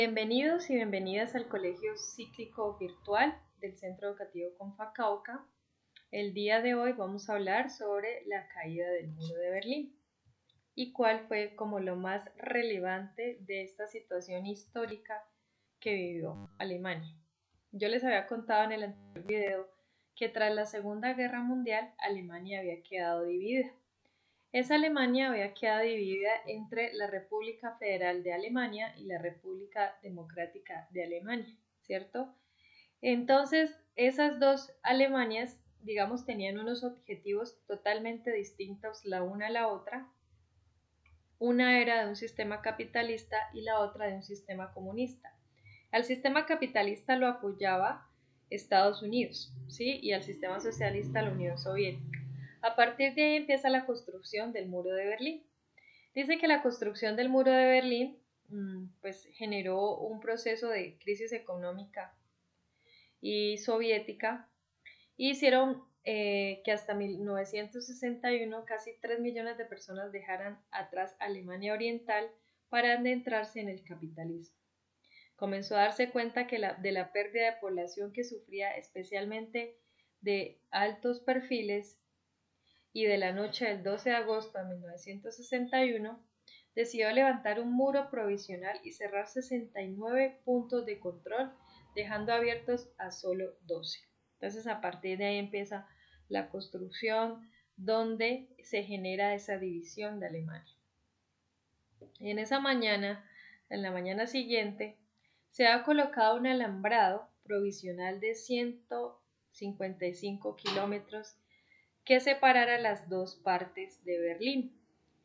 Bienvenidos y bienvenidas al Colegio Cíclico Virtual del Centro Educativo Confacauca. El día de hoy vamos a hablar sobre la caída del muro de Berlín y cuál fue como lo más relevante de esta situación histórica que vivió Alemania. Yo les había contado en el anterior video que tras la Segunda Guerra Mundial Alemania había quedado dividida. Esa Alemania había quedado dividida entre la República Federal de Alemania y la República Democrática de Alemania, ¿cierto? Entonces, esas dos Alemanias, digamos, tenían unos objetivos totalmente distintos la una a la otra. Una era de un sistema capitalista y la otra de un sistema comunista. Al sistema capitalista lo apoyaba Estados Unidos, ¿sí? Y al sistema socialista la Unión Soviética. A partir de ahí empieza la construcción del muro de Berlín. Dice que la construcción del muro de Berlín pues generó un proceso de crisis económica y soviética y hicieron que hasta 1961 casi 3 millones de personas dejaran atrás Alemania Oriental para adentrarse en el capitalismo. Comenzó a darse cuenta de la pérdida de población que sufría especialmente de altos perfiles y de la noche del 12 de agosto de 1961 decidió levantar un muro provisional y cerrar 69 puntos de control, dejando abiertos a solo 12. Entonces, a partir de ahí empieza la construcción donde se genera esa división de Alemania. En esa mañana, en la mañana siguiente, se ha colocado un alambrado provisional de 155 kilómetros que separara las dos partes de Berlín.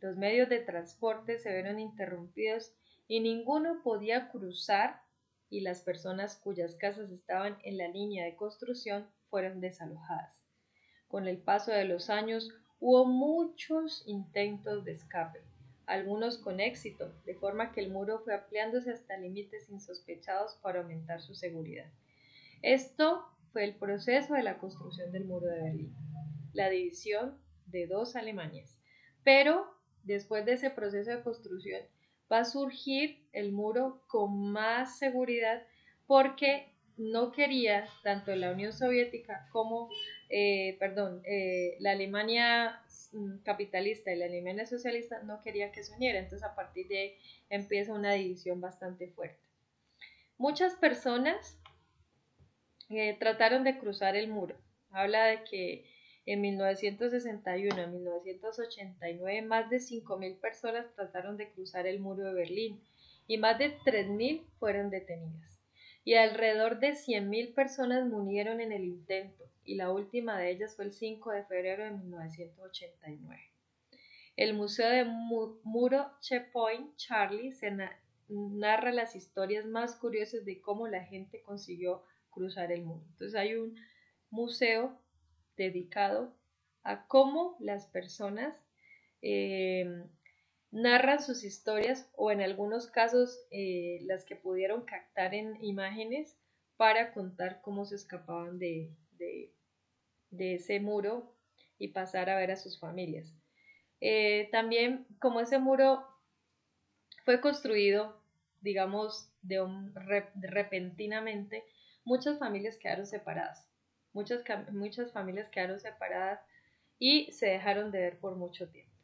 Los medios de transporte se vieron interrumpidos y ninguno podía cruzar y las personas cuyas casas estaban en la línea de construcción fueron desalojadas. Con el paso de los años hubo muchos intentos de escape, algunos con éxito, de forma que el muro fue ampliándose hasta límites insospechados para aumentar su seguridad. Esto fue el proceso de la construcción del muro de Berlín, la división de dos Alemanias. Pero después de ese proceso de construcción va a surgir el muro con más seguridad porque no quería tanto la Unión Soviética como la Alemania capitalista y la Alemania socialista no quería que se uniera. Entonces a partir de ahí empieza una división bastante fuerte. Muchas personas trataron de cruzar el muro. Habla de que en 1961 a 1989 más de 5.000 personas trataron de cruzar el muro de Berlín y más de 3.000 fueron detenidas. Y alrededor de 100.000 personas murieron en el intento y la última de ellas fue el 5 de febrero de 1989. El Museo de Muro Checkpoint Charlie narra las historias más curiosas de cómo la gente consiguió cruzar el muro. Entonces hay un museo dedicado a cómo las personas narran sus historias o en algunos casos las que pudieron captar en imágenes para contar cómo se escapaban de ese muro y pasar a ver a sus familias. También como ese muro fue construido, digamos, repentinamente, muchas familias quedaron separadas. Muchas familias quedaron separadas y se dejaron de ver por mucho tiempo.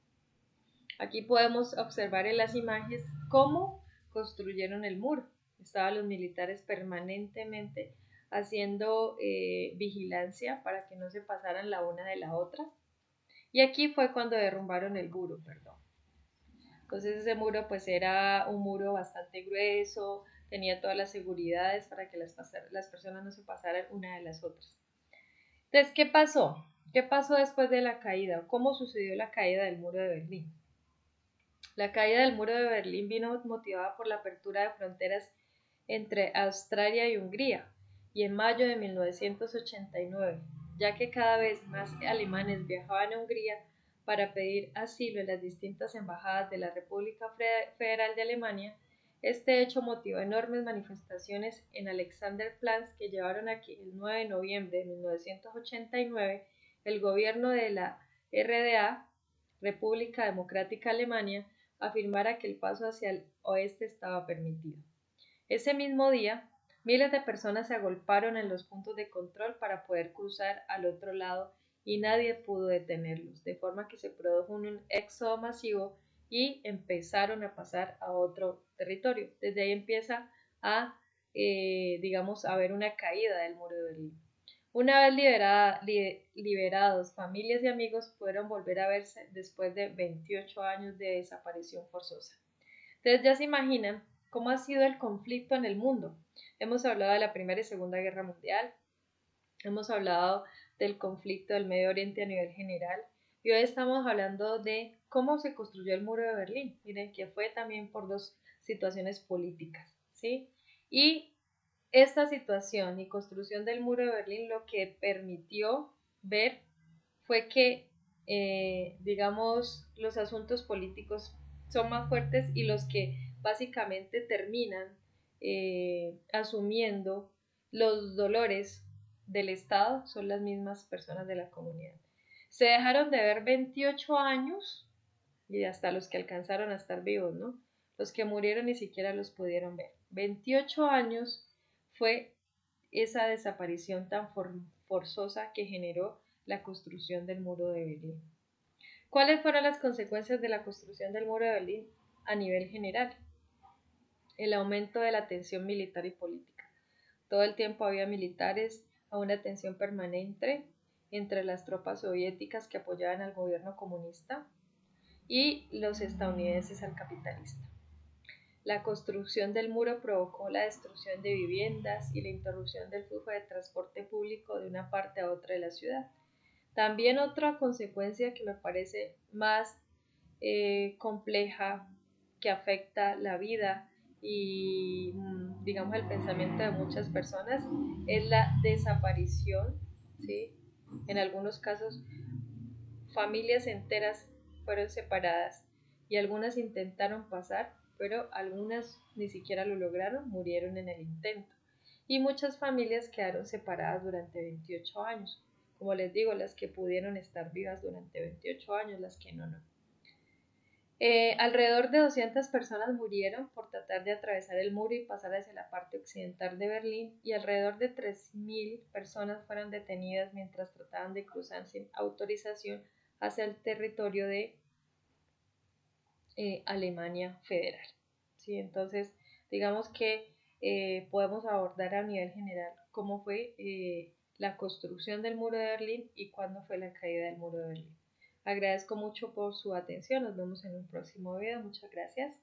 Aquí podemos observar en las imágenes cómo construyeron el muro. Estaban los militares permanentemente haciendo vigilancia para que no se pasaran la una de la otra. Y aquí fue cuando derrumbaron el muro, perdón. Entonces ese muro pues era un muro bastante grueso, tenía todas las seguridades para que las personas no se pasaran una de las otras. Entonces, ¿qué pasó? ¿Qué pasó después de la caída? ¿Cómo sucedió la caída del muro de Berlín? La caída del muro de Berlín vino motivada por la apertura de fronteras entre Australia y Hungría y en mayo de 1989, ya que cada vez más alemanes viajaban a Hungría para pedir asilo en las distintas embajadas de la República Federal de Alemania. Este hecho motivó enormes manifestaciones en Alexanderplatz que llevaron a que el 9 de noviembre de 1989 el gobierno de la RDA, República Democrática Alemania, afirmara que el paso hacia el oeste estaba permitido. Ese mismo día, miles de personas se agolparon en los puntos de control para poder cruzar al otro lado y nadie pudo detenerlos, de forma que se produjo un éxodo masivo y empezaron a pasar a otro territorio. Desde ahí empieza a, digamos, a haber una caída del muro de Berlín. Una vez liberados, familias y amigos pudieron volver a verse después de 28 años de desaparición forzosa. Entonces ya se imaginan cómo ha sido el conflicto en el mundo. Hemos hablado de la Primera y Segunda Guerra Mundial, hemos hablado del conflicto del Medio Oriente a nivel general y hoy estamos hablando de cómo se construyó el muro de Berlín. Miren que fue también por dos situaciones políticas, ¿sí? Y esta situación y construcción del muro de Berlín lo que permitió ver fue que, digamos, los asuntos políticos son más fuertes y los que básicamente terminan asumiendo los dolores del Estado son las mismas personas de la comunidad. Se dejaron de ver 28 años y hasta los que alcanzaron a estar vivos, ¿no? Los que murieron ni siquiera los pudieron ver. 28 años fue esa desaparición tan forzosa que generó la construcción del muro de Berlín. ¿Cuáles fueron las consecuencias de la construcción del muro de Berlín a nivel general? El aumento de la tensión militar y política. Todo el tiempo había militares a una tensión permanente entre las tropas soviéticas que apoyaban al gobierno comunista y los estadounidenses al capitalista. La construcción del muro provocó la destrucción de viviendas y la interrupción del flujo de transporte público de una parte a otra de la ciudad. También otra consecuencia que me parece más compleja, que afecta la vida y digamos el pensamiento de muchas personas, es la desaparición, ¿sí? En algunos casos, familias enteras fueron separadas y algunas intentaron pasar, pero algunas ni siquiera lo lograron, murieron en el intento. Y muchas familias quedaron separadas durante 28 años. Como les digo, las que pudieron estar vivas durante 28 años, las que no. Alrededor de 200 personas murieron por tratar de atravesar el muro y pasar hacia la parte occidental de Berlín y alrededor de 3.000 personas fueron detenidas mientras trataban de cruzar sin autorización hacia el territorio de Alemania Federal. ¿Sí? Entonces, digamos que podemos abordar a nivel general cómo fue la construcción del muro de Berlín y cuándo fue la caída del muro de Berlín. Agradezco mucho por su atención, nos vemos en un próximo video, muchas gracias.